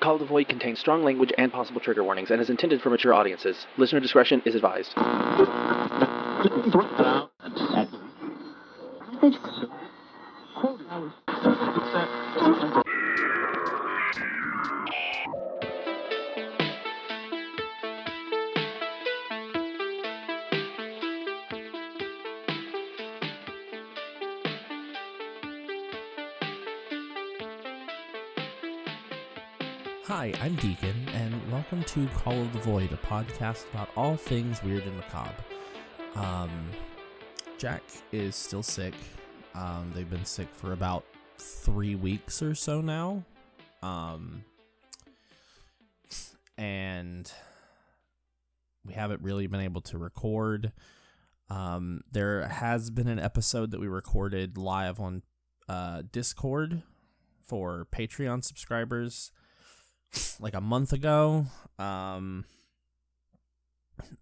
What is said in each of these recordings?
Call of the Void contains strong language and possible trigger warnings and is intended for mature audiences. Listener discretion is advised. Hi, I'm Daekon, and welcome to Call of the Void, a podcast about all things weird and macabre. Jack is still sick. They've been sick for about 3 weeks or so now. And we haven't really been able to record. There has been an episode that we recorded live on Discord for Patreon subscribers like a month ago.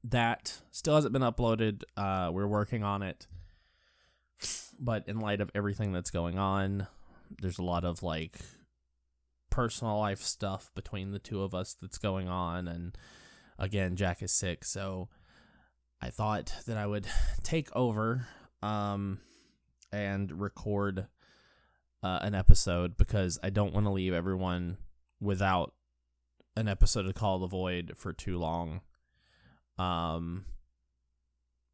That still hasn't been uploaded. We're working on it, but in light of everything that's going on, there's a lot of like personal life stuff between the two of us that's going on, and again, Jack is sick, so I thought that I would take over and record an episode, because I don't want to leave everyone without an episode of Call of the Void for too long.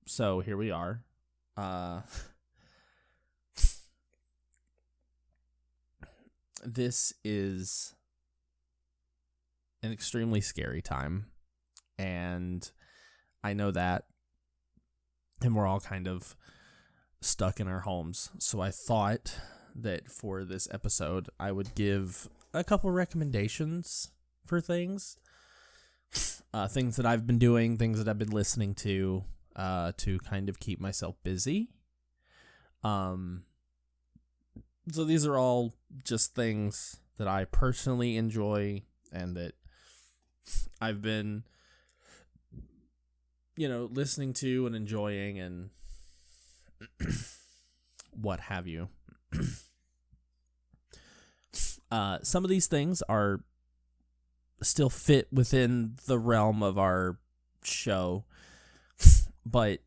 So here we are. This is an extremely scary time, and I know that, and we're all kind of stuck in our homes, so I thought that for this episode I would give a couple recommendations for things that I've been doing, things that I've been listening to kind of keep myself busy. So these are all just things that I personally enjoy and that I've been, listening to and enjoying and what have you. Some of these things are still fit within the realm of our show, but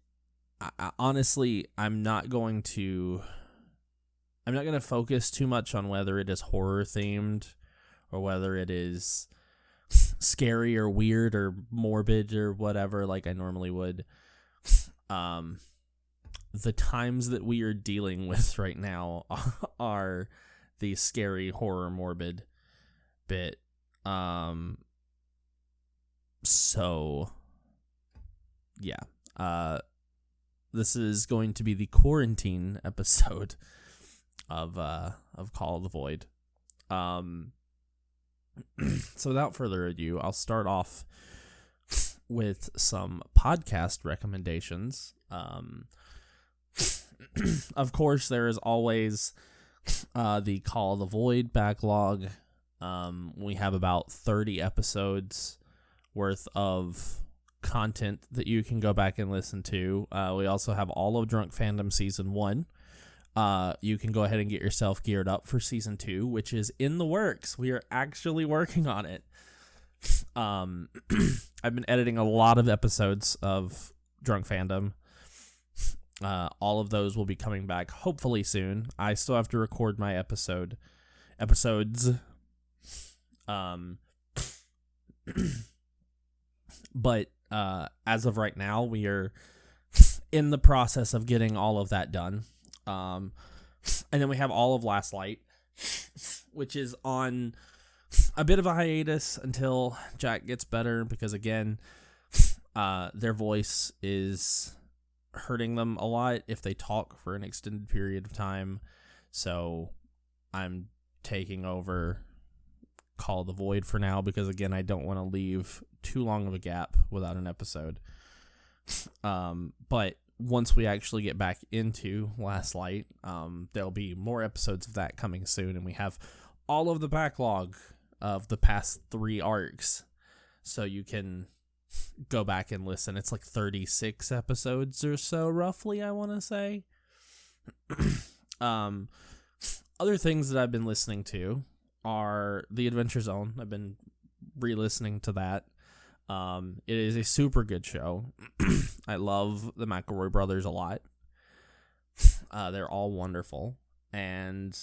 honestly, I'm not going to focus too much on whether it is horror themed or whether it is scary or weird or morbid or whatever like I normally would. The times that we are dealing with right now are the scary horror morbid bit. So yeah, this is going to be the quarantine episode of Call of the Void. So without further ado, I'll start off with some podcast recommendations. Of course, there is always the Call of the Void backlog. We have about 30 episodes worth of content that you can go back and listen to. We also have all of Drunk Fandom Season 1. You can go ahead and get yourself geared up for Season 2, which is in the works. We are actually working on it. I've been editing a lot of episodes of Drunk Fandom. All of those will be coming back hopefully soon. I still have to record my episodes. But as of right now, we are in the process of getting all of that done. And then we have all of Last Light, which is on a bit of a hiatus until Jack gets better, because again, their voice is hurting them a lot if they talk for an extended period of time. So I'm taking over Call of the Void for now, because again, I don't want to leave too long of a gap without an episode. But once we actually get back into Last Light, there'll be more episodes of that coming soon, and we have all of the backlog of the past 3 arcs, so you can go back and listen. It's like 36 episodes or so, roughly, I want to say. Other things that I've been listening to are The Adventure Zone. I've been re-listening to that. It is a super good show. I love the McElroy brothers a lot. They're all wonderful. And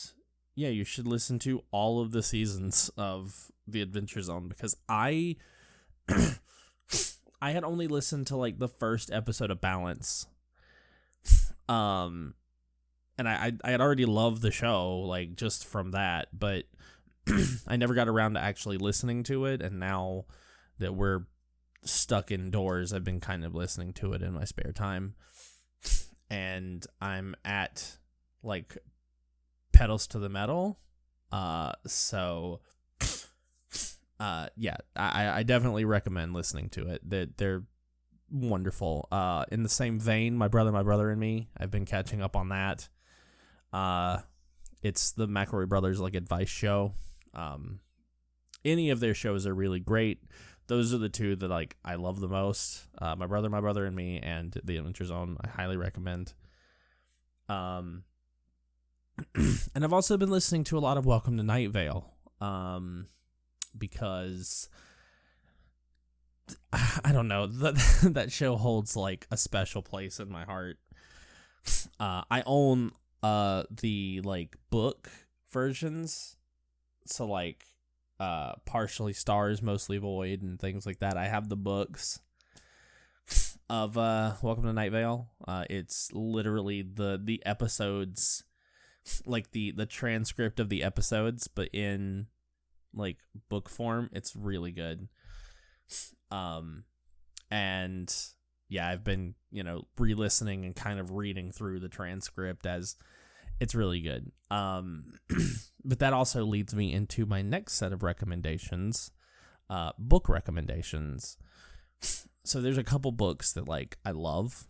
yeah, you should listen to all of the seasons of The Adventure Zone, because I had only listened to like the first episode of Balance. And I had already loved the show, like, just from that, but I never got around to actually listening to it, and now that we're stuck indoors, I've been kind of listening to it in my spare time, and I'm at, like, pedals to the metal, so, yeah, I definitely recommend listening to it. They're wonderful. In the same vein, My Brother and Me, I've been catching up on that. It's the McElroy brothers, like, advice show. Any of their shows are really great. Those are the two that, like, I love the most. My Brother and Me, and The Adventure Zone, I highly recommend. And I've also been listening to a lot of Welcome to Night Vale, because I don't know, that show holds, like, a special place in my heart. I own the, like, book versions, so, like, Partially Stars, Mostly Void, and things like that. I have the books of Welcome to Night Vale. It's literally the episodes, like the transcript of the episodes, but in, like, book form. It's really good. And yeah, I've been, re-listening and kind of reading through the transcript, as it's really good. But that also leads me into my next set of recommendations, book recommendations. So there's a couple books that, like, I love,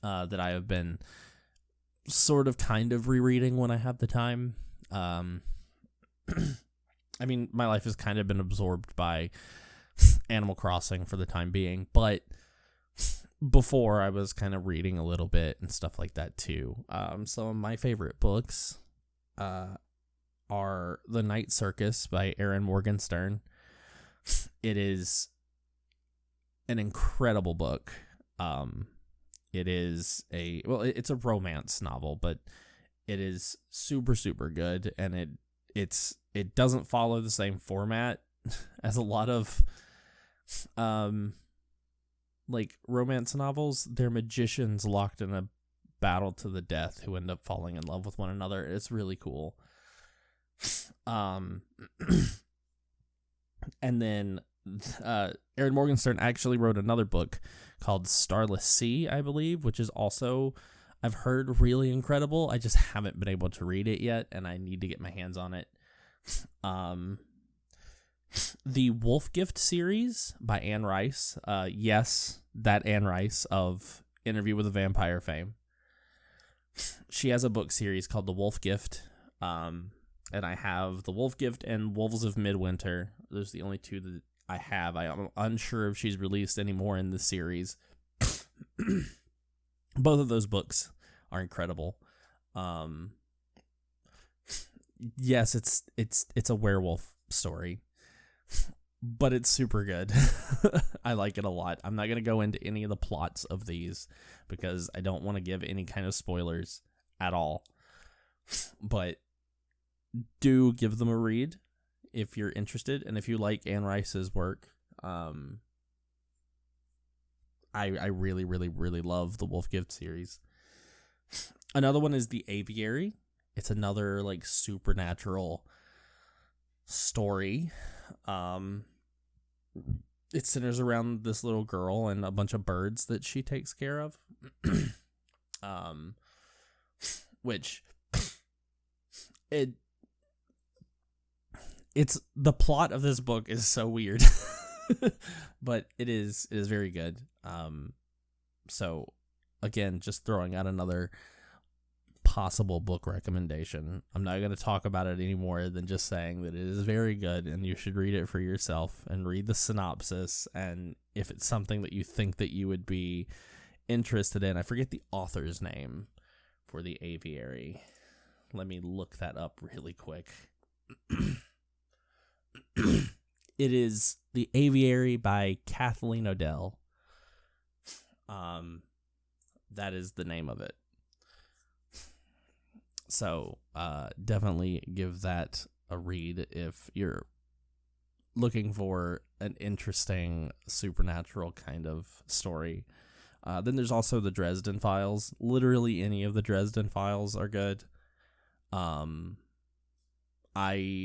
that I have been sort of kind of rereading when I have the time. I mean, my life has kind of been absorbed by Animal Crossing for the time being, but before, I was kind of reading a little bit and stuff like that too. Some of my favorite books are The Night Circus by Erin Morgenstern. It is an incredible book. It's a romance novel, but it is super, super good, and it doesn't follow the same format as a lot of like, romance novels. They're magicians locked in a battle to the death who end up falling in love with one another. It's really cool. And then Erin Morgenstern actually wrote another book called Starless Sea, I believe, which is also, I've heard, really incredible. I just haven't been able to read it yet, and I need to get my hands on it. The Wolf Gift series by Anne Rice. Yes, that Anne Rice of Interview with a Vampire fame. She has a book series called The Wolf Gift. And I have The Wolf Gift and Wolves of Midwinter. Those are the only two that I have. I'm unsure if she's released any more in the series. Both of those books are incredible. Yes, it's a werewolf story, but it's super good. I like it a lot. I'm not going to go into any of the plots of these because I don't want to give any kind of spoilers at all. But do give them a read if you're interested, and if you like Anne Rice's work. I really, really, really love the Wolf Gift series. Another one is The Aviary. It's another, like, supernatural story. It centers around this little girl and a bunch of birds that she takes care of. Which it's the plot of this book is so weird. But it is very good. So again, just throwing out another possible book recommendation. I'm not going to talk about it any more than just saying that it is very good and you should read it for yourself and read the synopsis. And if it's something that you think that you would be interested in, I forget the author's name for The Aviary. Let me look that up really quick. It is The Aviary by Kathleen Odell. That is the name of it. So, definitely give that a read if you're looking for an interesting supernatural kind of story. Then there's also the Dresden Files. Literally any of the Dresden Files are good. I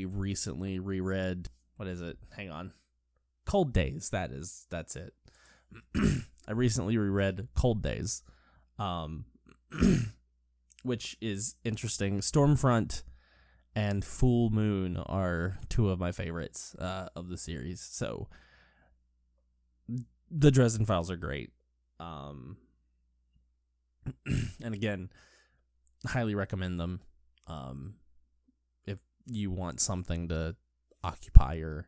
recently reread, what is it? Hang on. Cold Days. That's it. I recently reread Cold Days, which is interesting. Stormfront and Full Moon are two of my favorites of the series. So the Dresden Files are great. And again, highly recommend them if you want something to occupy your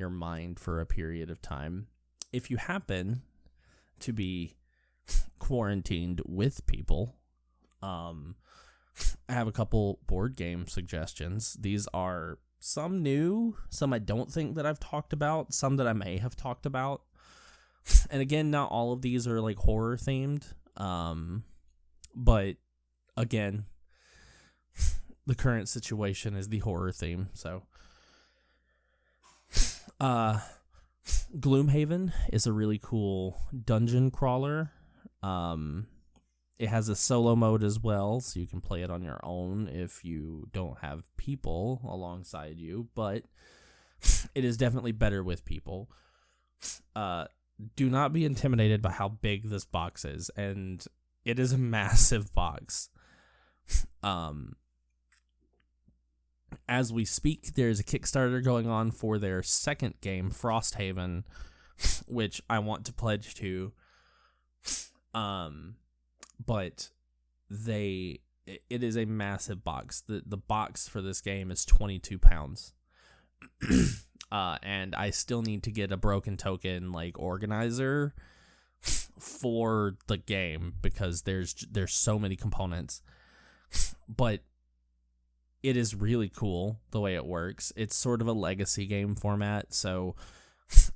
mind for a period of time. If you happen to be quarantined with people, I have a couple board game suggestions. These are some new, some I don't think that I've talked about, some that I may have talked about. And again, not all of these are like horror themed. But again, the current situation is the horror theme. So, Gloomhaven is a really cool dungeon crawler. It has a solo mode as well, so you can play it on your own if you don't have people alongside you, but it is definitely better with people. Do not be intimidated by how big this box is, and it is a massive box. As we speak, there's a Kickstarter going on for their second game, Frosthaven, which I want to pledge to. But it is a massive box. The box for this game is 22 pounds. And I still need to get a broken token like organizer for the game because there's so many components. But it is really cool the way it works. It's sort of a legacy game format, so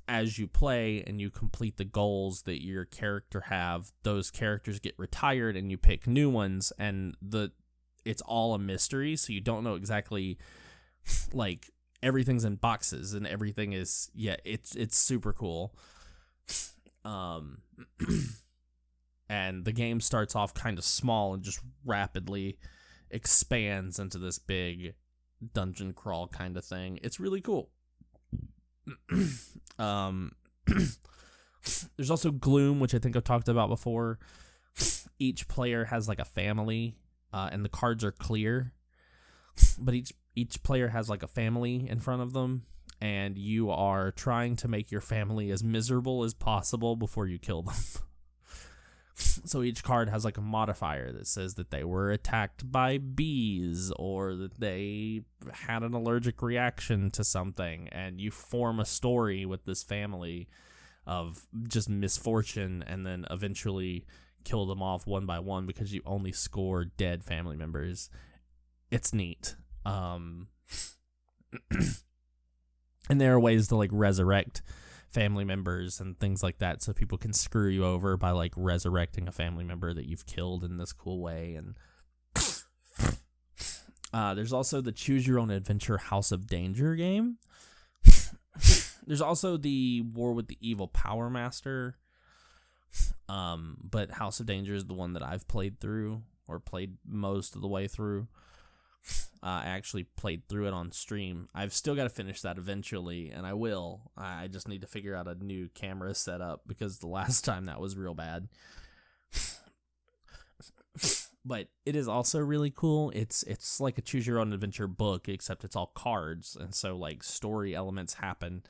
as you play and you complete the goals that your character have, those characters get retired and you pick new ones, and it's all a mystery, so you don't know exactly, like, everything's in boxes and everything is, it's super cool. And the game starts off kind of small and just rapidly expands into this big dungeon crawl kind of thing. It's really cool. There's also Gloom, which I think I've talked about before. Each player has like a family, and the cards are clear, but each player has like a family in front of them, and you are trying to make your family as miserable as possible before you kill them. So each card has like a modifier that says that they were attacked by bees or that they had an allergic reaction to something, and you form a story with this family of just misfortune and then eventually kill them off one by one because you only score dead family members. It's neat. And there are ways to like resurrect family members and things like that, so people can screw you over by like resurrecting a family member that you've killed in this cool way. And there's also the Choose Your Own Adventure House of Danger game. There's also the War with the Evil Power Master, but House of Danger is the one that I've played through, or played most of the way through. I actually played through it on stream. I've still got to finish that eventually, and I will. I just need to figure out a new camera setup because the last time that was real bad. But it is also really cool. It's like a Choose Your Own Adventure book, except it's all cards, and so like story elements happen,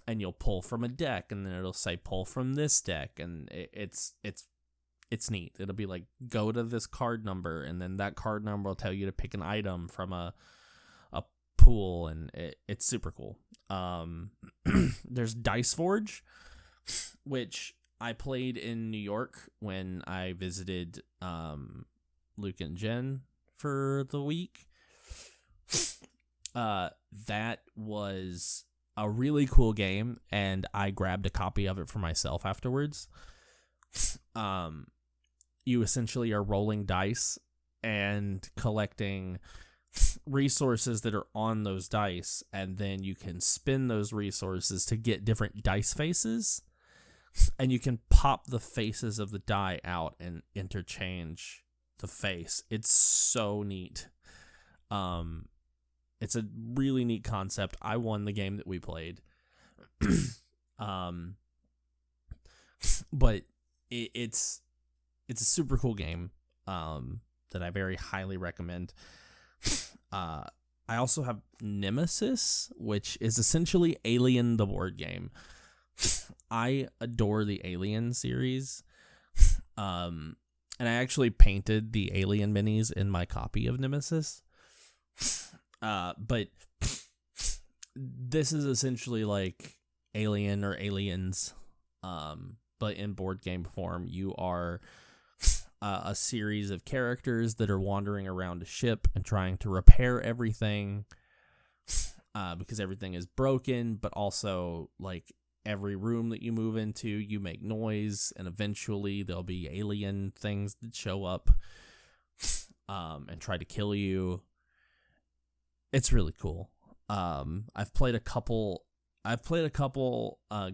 and you'll pull from a deck, and then it'll say pull from this deck, and it's neat. It'll be like, go to this card number, and then that card number will tell you to pick an item from a pool, and it's super cool. There's Dice Forge, which I played in New York when I visited Luke and Jen for the week. That was a really cool game, and I grabbed a copy of it for myself afterwards. You essentially are rolling dice and collecting resources that are on those dice, and then you can spin those resources to get different dice faces, and you can pop the faces of the die out and interchange the face. It's so neat. It's a really neat concept. I won the game that we played. But it's a super cool game that I very highly recommend. I also have Nemesis, which is essentially Alien the board game. I adore the Alien series. And I actually painted the Alien minis in my copy of Nemesis. But this is essentially like Alien or Aliens, but in board game form. You are a series of characters that are wandering around a ship and trying to repair everything, because everything is broken, but also, like, every room that you move into, you make noise, and eventually there'll be alien things that show up and try to kill you. It's really cool. I've played a couple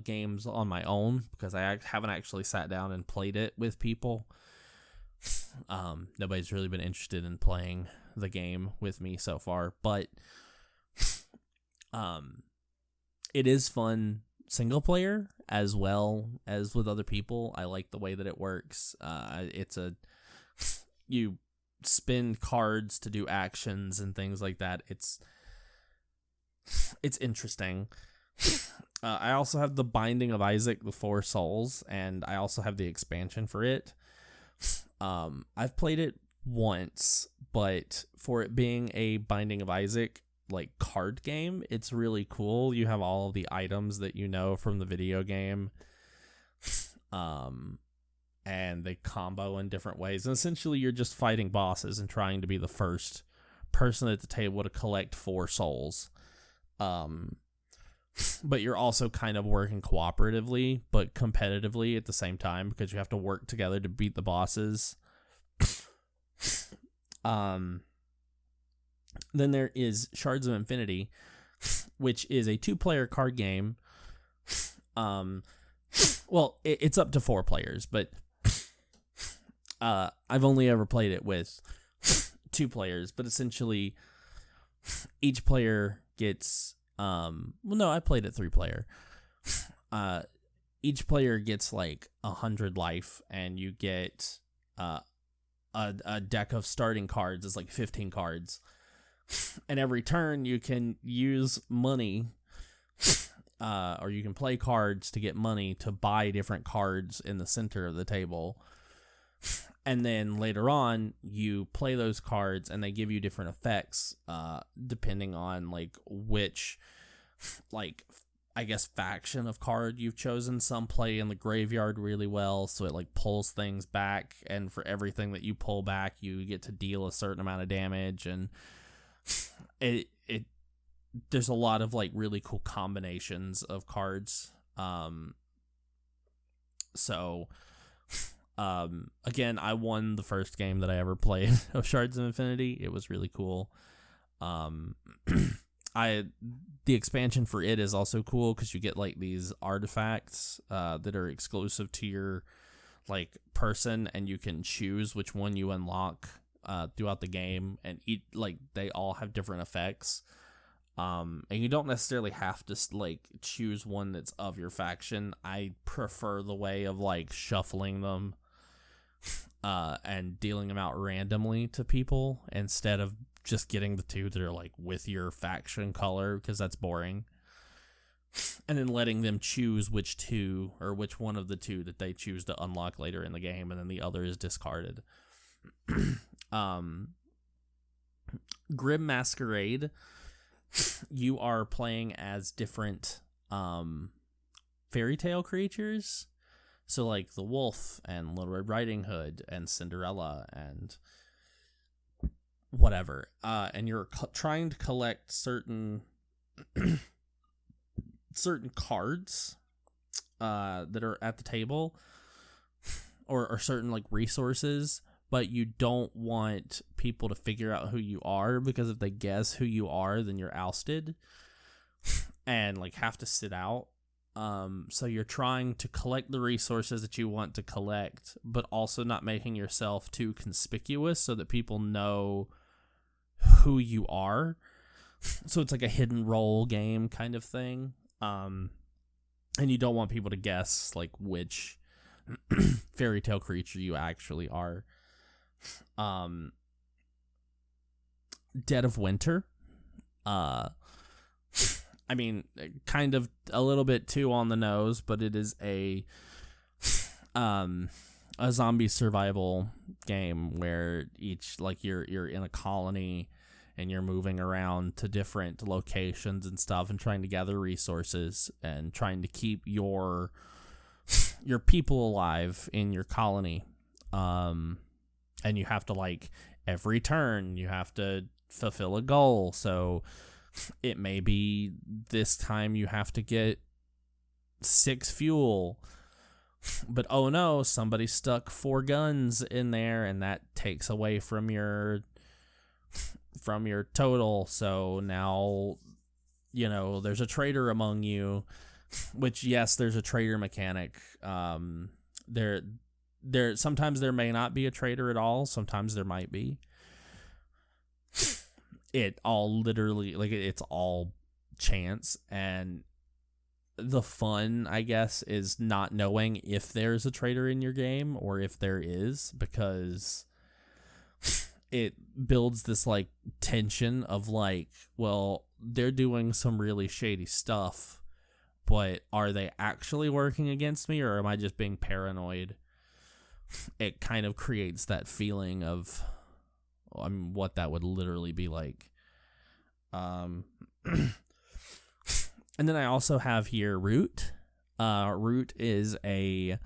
games on my own because I haven't actually sat down and played it with people. Nobody's really been interested in playing the game with me so far, but it is fun single player as well as with other people. I like the way that it works. You spend cards to do actions and things like that. It's interesting. I also have the Binding of Isaac, the Four Souls, and I also have the expansion for it. I've played it once, but for it being a Binding of Isaac like card game, it's really cool. You have all of the items that you know from the video game. And they combo in different ways. And essentially you're just fighting bosses and trying to be the first person at the table to collect 4 souls. But you're also kind of working cooperatively, but competitively at the same time, because you have to work together to beat the bosses. Then there is Shards of Infinity, which is a 2-player card game. Well, it's up to 4 players, but I've only ever played it with 2 players, but essentially each player gets, I played it 3-player. Each player gets like 100 life, and you get a deck of starting cards. It's like 15 cards. And every turn you can use money, or you can play cards to get money to buy different cards in the center of the table. And then later on, you play those cards, and they give you different effects, depending on like which, like, I guess, faction of card you've chosen. Some play in the graveyard really well, so it like pulls things back, and for everything that you pull back, you get to deal a certain amount of damage, and there's a lot of like really cool combinations of cards. Again, I won the first game that I ever played of Shards of Infinity. It was really cool. The expansion for it is also cool because you get like these artifacts that are exclusive to your like person, and you can choose which one you unlock throughout the game, and they all have different effects. And you don't necessarily have to like choose one that's of your faction. I prefer the way of like shuffling them and dealing them out randomly to people instead of just getting the 2 that are like with your faction color, because that's boring. And then letting them choose which 2 or which one of the 2 that they choose to unlock later in the game, and then the other is discarded. Grim Masquerade, you are playing as different fairy tale creatures. So like the wolf and Little Red Riding Hood and Cinderella and whatever. And you're trying to collect certain certain cards that are at the table or certain like resources, but you don't want people to figure out who you are, because if they guess who you are, then you're ousted and like have to sit out. So you're trying to collect the resources that you want to collect, but also not making yourself too conspicuous so that people know who you are. So it's like a hidden role game kind of thing. And you don't want people to guess like which fairy tale creature you actually are. Dead of Winter. I mean, kind of a little bit too on the nose, but it is a zombie survival game where each, like, you're in a colony and you're moving around to different locations and stuff and trying to gather resources and trying to keep your people alive in your colony. And you have to, like, every turn you have to fulfill a goal. So it may be this time you have to get 6 fuel, but oh no, somebody stuck 4 guns in there and that takes away from your total. So now, you know, there's a traitor among you, which, yes, there's a traitor mechanic. There sometimes there may not be a traitor at all. Sometimes there might be. It all literally, like, it's all chance, and the fun, I guess, is not knowing if there's a traitor in your game or if there is, because it builds this, like, tension of, like, well, they're doing some really shady stuff, but are they actually working against me, or am I just being paranoid? It kind of creates that feeling of, I mean, what that would literally be like. And then I also have here Root. Root is a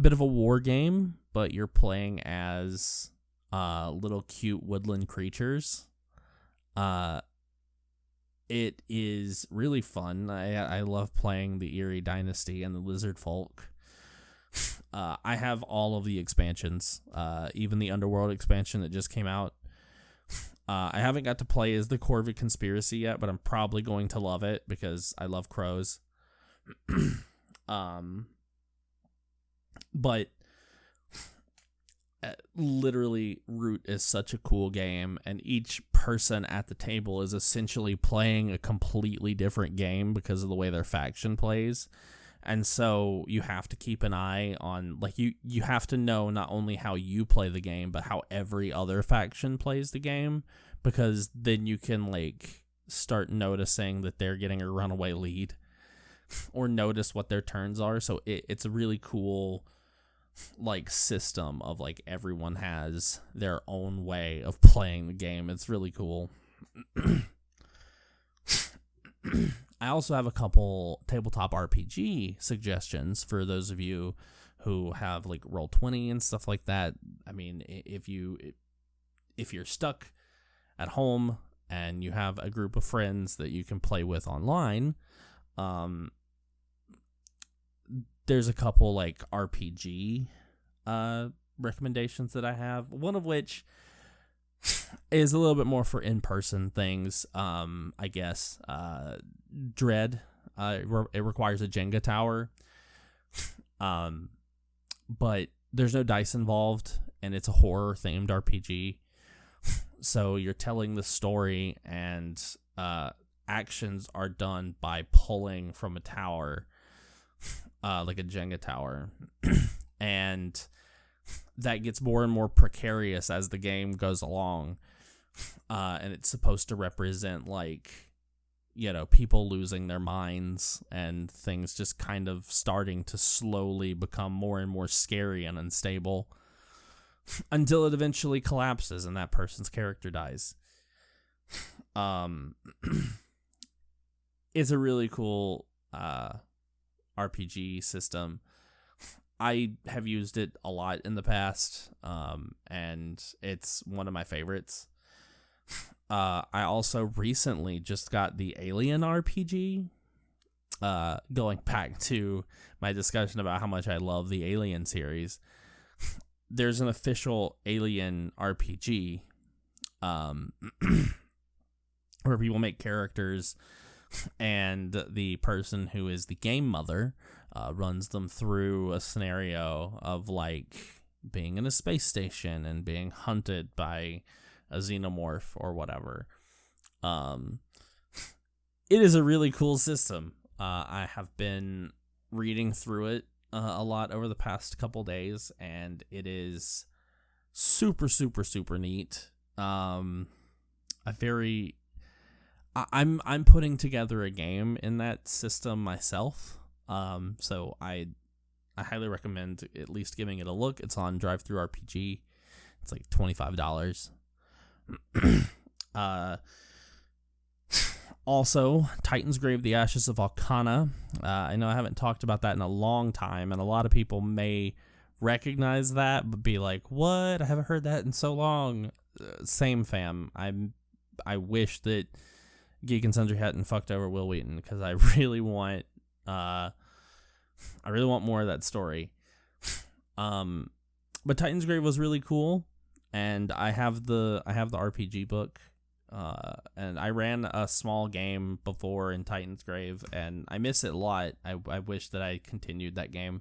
bit of a war game, but you're playing as little cute woodland creatures. It is really fun. I love playing the Eerie Dynasty and the Lizard Folk. I have all of the expansions, even the Underworld expansion that just came out. I haven't got to play as the Corvid Conspiracy yet, but I'm probably going to love it because I love crows. But literally, Root is such a cool game, and each person at the table is essentially playing a completely different game because of the way their faction plays. And so you have to keep an eye on, like, you have to know not only how you play the game, but how every other faction plays the game, because then you can, like, start noticing that they're getting a runaway lead or notice what their turns are. So it's a really cool, like, system of, like, everyone has their own way of playing the game. It's really cool. I also have a couple tabletop RPG suggestions for those of you who have, like, Roll20 and stuff like that. I mean, if you're stuck at home and you have a group of friends that you can play with online, there's a couple, like, RPG recommendations that I have. One of which is a little bit more for in-person things, I guess. Dread. It requires a Jenga tower. But there's no dice involved, and it's a horror-themed RPG. So you're telling the story, and actions are done by pulling from a tower, like a Jenga tower. And that gets more and more precarious as the game goes along. And it's supposed to represent, like, you know, people losing their minds and things just kind of starting to slowly become more and more scary and unstable until it eventually collapses and that person's character dies. It's a really cool RPG system. I have used it a lot in the past, and it's one of my favorites. I also recently just got the Alien RPG, going back to my discussion about how much I love the Alien series, there's an official Alien RPG where people make characters, and the person who is the game mother runs them through a scenario of like being in a space station and being hunted by a xenomorph or whatever. It is a really cool system. I have been reading through it a lot over the past couple days, and it is super, super, super neat. I'm putting together a game in that system myself. So I highly recommend at least giving it a look. It's on DriveThruRPG. It's like $25. Also, Titan's Grave, The Ashes of Volcana. I know I haven't talked about that in a long time, and a lot of people may recognize that, but be like, what? I haven't heard that in so long. Same fam. I wish that Geek and Sundry hadn't fucked over Will Wheaton, because I really want more of that story. But Titan's Grave was really cool, and I have the RPG book. And I ran a small game before in Titan's Grave, and I miss it a lot. I wish that I continued that game.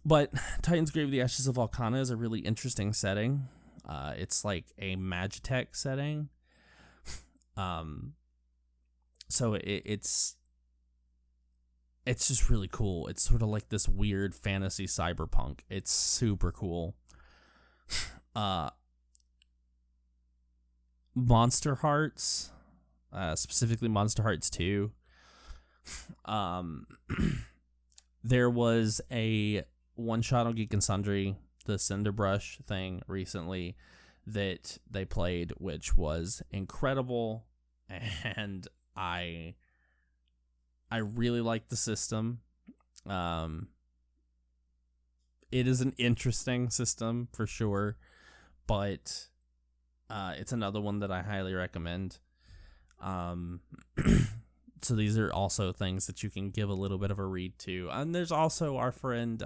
But Titan's Grave, The Ashes of Volcana is a really interesting setting. It's like a Magitech setting. So it's just really cool. It's sort of like this weird fantasy cyberpunk. It's super cool. Monster Hearts, specifically Monster Hearts 2. There was a one-shot on Geek and Sundry, the Cinderbrush thing recently that they played, which was incredible, and I really like the system. It is an interesting system for sure, but it's another one that I highly recommend. So these are also things that you can give a little bit of a read to. And there's also our friend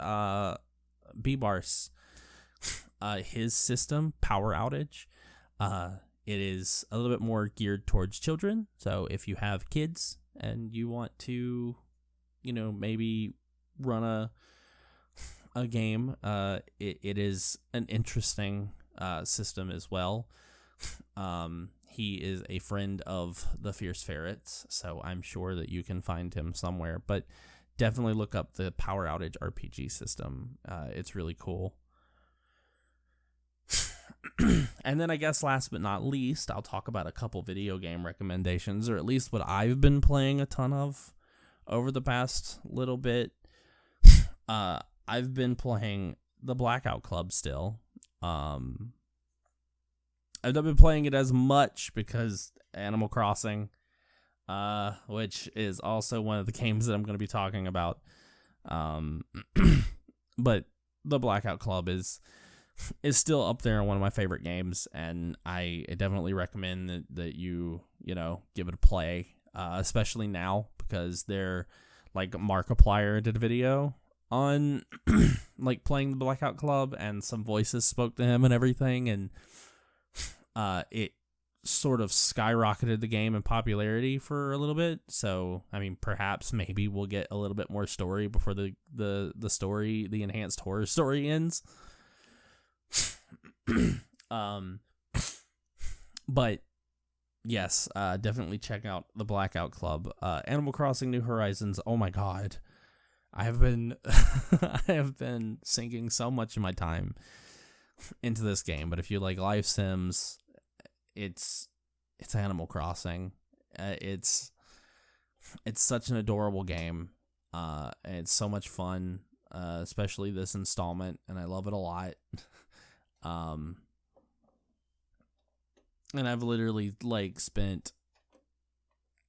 B-Bars. His system, Power Outage, it is a little bit more geared towards children. So if you have kids and you want to, maybe run a game, it is an interesting system as well. He is a friend of the FierceFerrets, so I'm sure that you can find him somewhere, but definitely look up the Power Outage RPG system. It's really cool. And then I guess last but not least, I'll talk about a couple video game recommendations, or at least what I've been playing a ton of over the past little bit. I've been playing the Blackout Club still. I've not been playing it as much because Animal Crossing, which is also one of the games that I'm going to be talking about. But the Blackout Club is still up there in one of my favorite games, and I definitely recommend that you give it a play, especially now because they're like Markiplier did a video on like playing the Blackout Club, and some voices spoke to him and everything, and it sort of skyrocketed the game in popularity for a little bit. So, I mean, perhaps maybe we'll get a little bit more story before the story, the enhanced horror story ends. But yes, definitely check out the Blackout Club. Animal Crossing New Horizons. Oh my God. I have been sinking so much of my time into this game, but if you like life sims, it's Animal Crossing. It's such an adorable game. It's so much fun, especially this installment, and I love it a lot. And I've literally like spent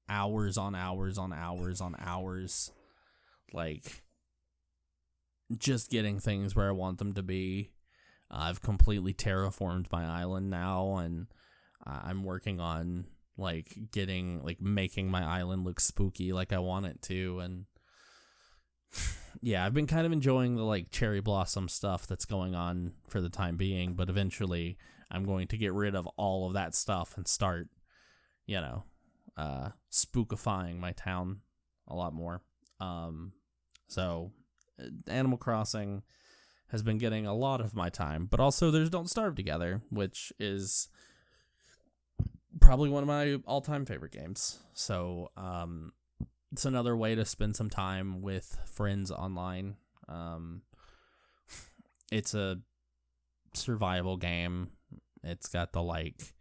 hours on hours on hours on hours, like just getting things where I want them to be. I've completely terraformed my island now, and I'm working on like making my island look spooky like I want it to. And yeah, I've been kind of enjoying the like cherry blossom stuff that's going on for the time being, but eventually I'm going to get rid of all of that stuff and start, spookifying my town a lot more. So Animal Crossing has been getting a lot of my time, but also there's Don't Starve Together, which is probably one of my all-time favorite games. So it's another way to spend some time with friends online. It's a survival game. It's got the like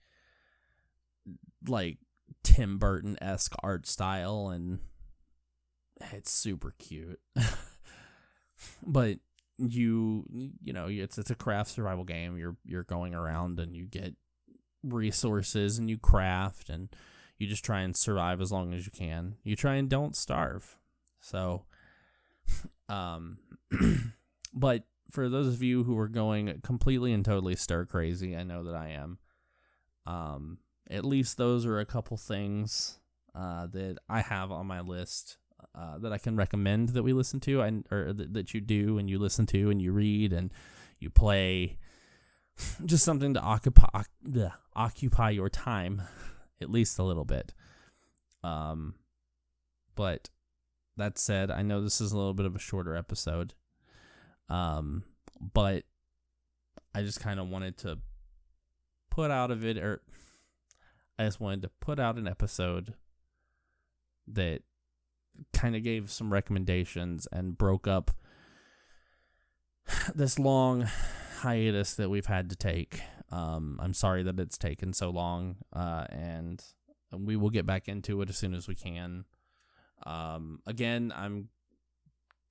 Tim Burton-esque art style, and it's super cute. But it's a craft survival game. You're going around and you get resources and you craft and you just try and survive as long as you can. You try and don't starve. So, but for those of you who are going completely and totally stir crazy, I know that I am. At least those are a couple things that I have on my list that I can recommend that we listen to, or that you do and you listen to and you read and you play. Just something to occupy your time, at least a little bit. But that said, I know this is a little bit of a shorter episode. But I just kind of wanted to put out an episode that kind of gave some recommendations and broke up this long hiatus that we've had to take. I'm sorry that it's taken so long, and we will get back into it as soon as we can. Again, I'm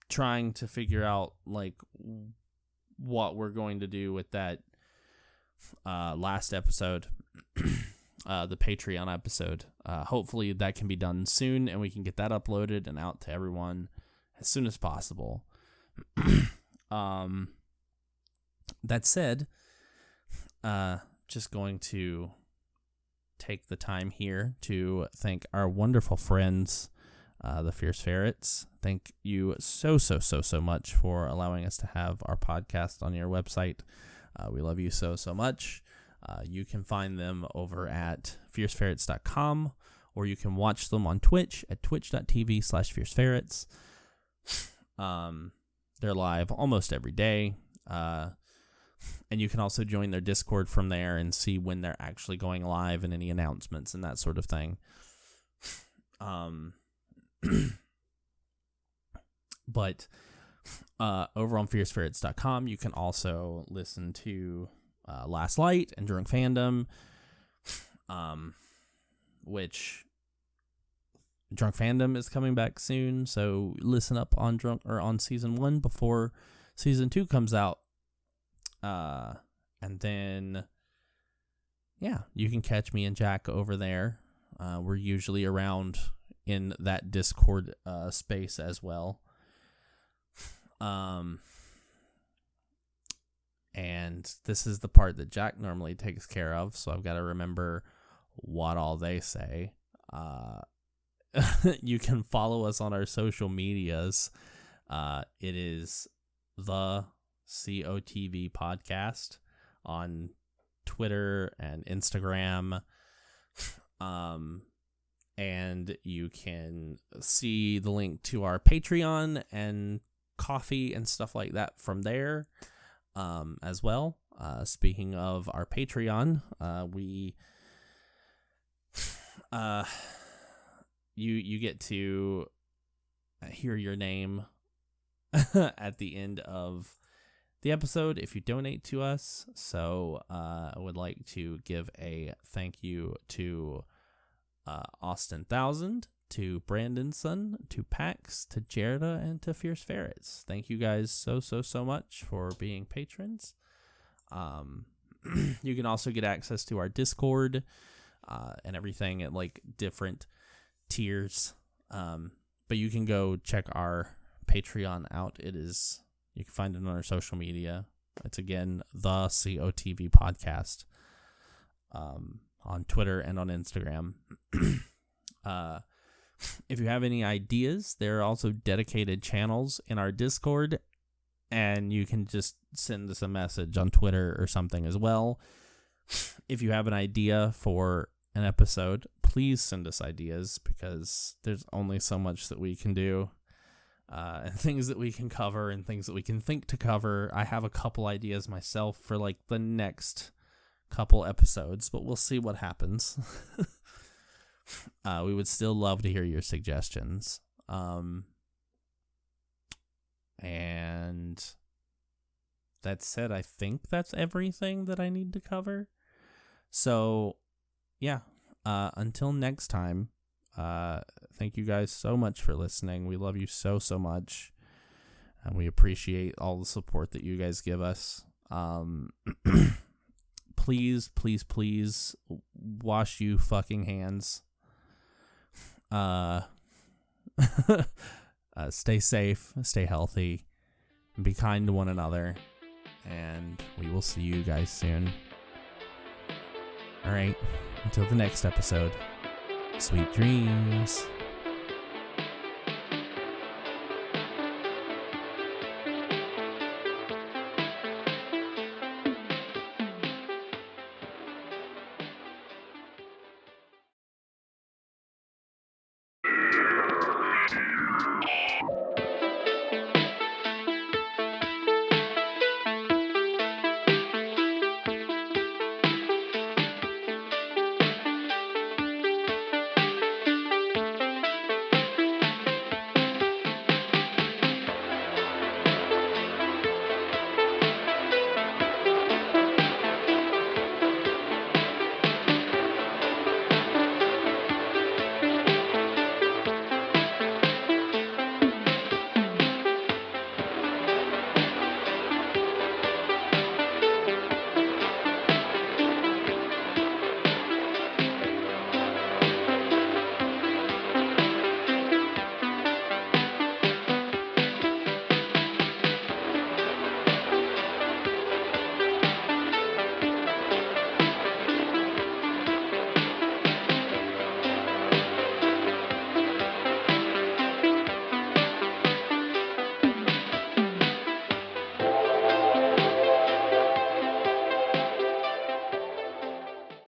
trying to figure out like what we're going to do with that last episode, the Patreon episode. Hopefully that can be done soon and we can get that uploaded and out to everyone as soon as possible. That said, just going to take the time here to thank our wonderful friends, the Fierce Ferrets. Thank you so much for allowing us to have our podcast on your website. We love you so much. You can find them over at FierceFerrets.com, or you can watch them on Twitch at twitch.tv/FierceFerrets. They're live almost every day. And you can also join their Discord from there and see when they're actually going live and any announcements and that sort of thing. But over on FierceFerrets.com, you can also listen to Last Light and Drunk Fandom, which Drunk Fandom is coming back soon, so listen up on on season 1 before season 2 comes out. And then, yeah, you can catch me and Jack over there. We're usually around in that Discord space as well. And this is the part that Jack normally takes care of, so I've got to remember what all they say. You can follow us on our social medias. It is the COTV podcast on Twitter and Instagram. And you can see the link to our Patreon and Coffee and stuff like that from there as well. Speaking of our Patreon, you get to hear your name at the end of the episode if you donate to us. So I would like to give a thank you to Austin 1000, to Brandonson, to Pax, to Jerda, and to Fierce Ferrets. Thank you guys so much for being patrons. You can also get access to our Discord and everything at like different tiers. But you can go check our Patreon out. You can find it on our social media. It's again the COTV podcast. on Twitter and on Instagram. If you have any ideas, there are also dedicated channels in our Discord, and you can just send us a message on Twitter or something as well. If you have an idea for an episode, please send us ideas, because there's only so much that we can do, and things that we can cover and things that we can think to cover. I have a couple ideas myself for like the next couple episodes, but we'll see what happens. We would still love to hear your suggestions. And that said, I think that's everything that I need to cover. So, yeah, until next time, thank you guys so much for listening. We love you so, so much. And we appreciate all the support that you guys give us. Please, please, please wash you fucking hands. Stay safe, stay healthy, and be kind to one another. And we will see you guys soon. All right, until the next episode, sweet dreams.